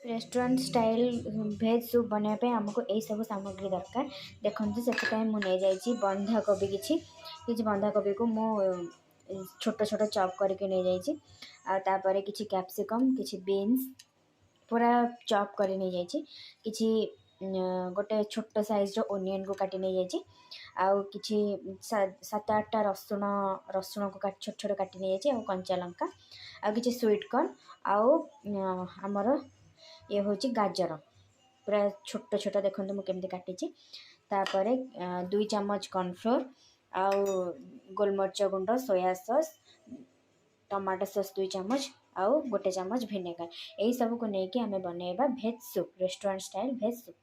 Restaurant style भेज soup बनाइबा आमको यही सब सामग्री दरकार। देखंतु से मुझे जाइए बंधाकोबी किसी बंधाकोबी को मु छोट छोट चॉप करके नहीं जाइए तापर किसी कैप्सिकम किसी बीन्स पूरा चॉप कर नहीं जाइए किसी गोटे छोट साइज रो ओनियन को काटी नहीं जाइए आउ किसी 7-8टा रसुण रसुण को छोट छोट काटी नहीं जाइए और कंचा लंका आ किसी स्वीट कॉर्न आउ आमर ये हूँ गाजर पूरा छोट छोट देखो मुझे काटी तापर 2 चम्मच कॉर्नफ्लोर आउ गोलमरिच गुंड सोया सॉस टमाटो सॉस 2 चम्मच आउ गोटे चम्मच विनेगर यही सब को लेकिन आम बनइबा भेज सूप रेस्टोरेंट स्टाइल भेज सूप।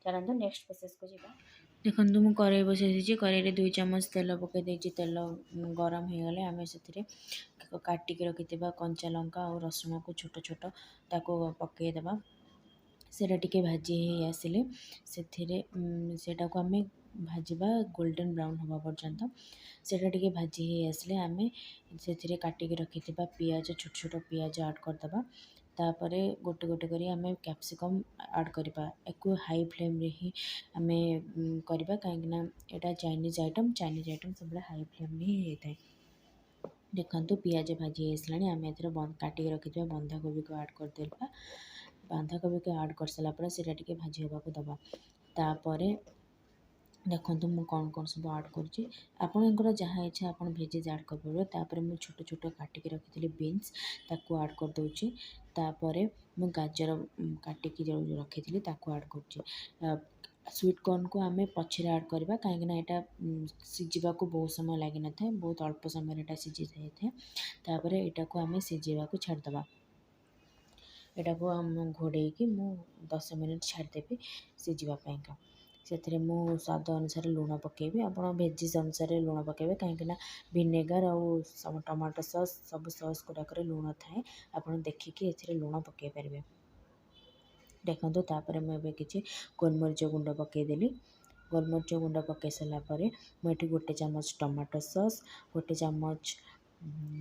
चलते नेक्स्ट प्रोसेस को जीवा। देखो मुझे कड़े बसई कड़े 2 चम्मच तेल पकई तेल गरम हो गले आम से काटिक रखि कंचा लंका और रसुण को छोट छोट ताको पकईदेवा सेटा टिके भाजी ही आसिले सेटा को आम भाजवा गोल्डन ब्राउन हवा पर्यंत सेटा टिके भाजी ही आसिले आम से काटिक रखि पियाज छोट छोट पियाज ऐड करदे तापर गोटे गोटे करी आम कैप्सिकम ऐड करवा एक हाई फ्लेम रे ही आम करवा कहीं यहाँ चाइनीज आइटम सब हाई फ्लेम ही होता है। देखो पियाज भाजी आसला आम ए काटिक रखि बंधाकोबी को ऐड करदेवा बंधाकोबी को ऐड कर सारापर से भाजी होगा दबा तापर देखो मु कौन कौन सब ऐड कर जहाँ इच्छा आप भेजेज ऐड कर तापर मुझे छोट छोट काटिक रखी बीन्स ताको ऐड कर दूची तापर मु गाजर काटिक रखी ताको ऐड कर स्वीट कॉर्न को आम पछरे ऐड करवा कहीं यहाँ सीझा को बहुत समय लगी न था बहुत अल्प समय यहाँ सीझी जाए तापर यहाँ को आम सीझेवा को छाड़देवा एटा को हम घोड़े की मु 10 मिनट छाड़देवी सीझापाईका से मु स्वाद अनुसार लुण पकेबी आप भेजिज अनुसार लुण पकेबे कहीं विनेगर और सब टमाटो सॉस सब सॉस गुड़ाक लुण थाए आप देखिकी ए लुण पकई पारे। देखो तापर मुझे किसी गोलमरिच गुंड पकईदेली गोलमरिच गुंड पकई सारापर मुझे गोटे चम्मच टमाटो सॉस गोटे चम्मच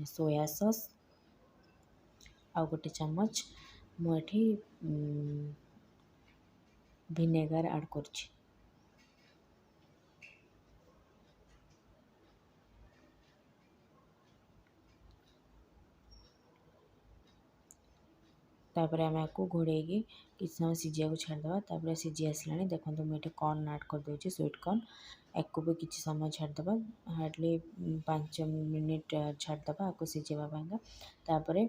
सोया सॉस आ गोटे चम्मच मुझे विनेगर ऐड करछि तापर आम आपको घोड़े किसी समय सीझा को छाड़देवा तापर सीझी आसला देखो मुझे कॉर्न ऐड कर दूसरी स्वीट कॉर्न आपको भी किसी समय छाड़देवा हार्डली 5 मिनिट छाड़देवा आपको सीझेवाईका तापर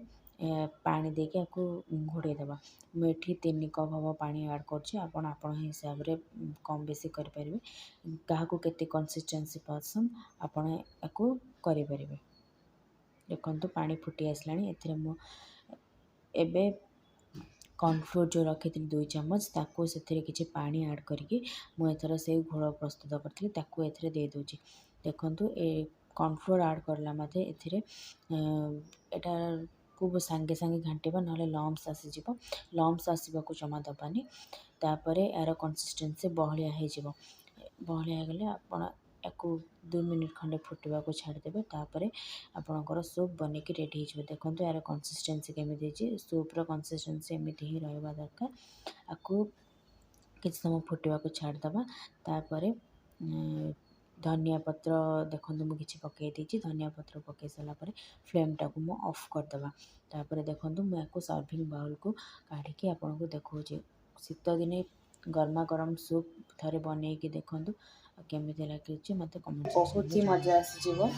पानी देके आपको घोड़े देवा मुझे 3 कप हम पानी ऐड कर हिसाब से कम बेसी करें क्या केते कंसिस्टेंसी पसंद आपण आपको करें। देखो पानी फुटी आसला एबे कॉर्नफ्लोर जो रखी 2 चम्मच ताको से किसी पानी ऐड करके मुझे से घोल प्रस्तुत करी एथरे दे दूची देखो कॉर्नफ्लोर ऐड करला मते एटा को सांगे सांगे घाटेबा ना लम्स आसीज लम्स आसवा को जमा दबानी तापर यार कंसिस्टेंसी बहलिया बहलिया गले आप 2 मिनिट खंडे फुटवा को छाड़देवे तापर आपणकर सूप बनिकी रेडी हो देखो यार कंसिस्टेंसी केमी सूप्र कंसिस्टेंसी एमती ही रहा दरकार आपको किसी समय फुटवा को छाड़देवा तापर धनिया पत्र देखो मुझे किसी पकई देती धनिया पत्र पकई सारापर फ्लेमटा को मु ऑफ करदेवा तापर देखो मुझे सर्विंग बाउल को काढ़ी आपन को देखा शीत दिने गर्मा गरम सूप थे बनईकि देखूँ केमी लगे मत कमेंट बहुत ही मजा आसो।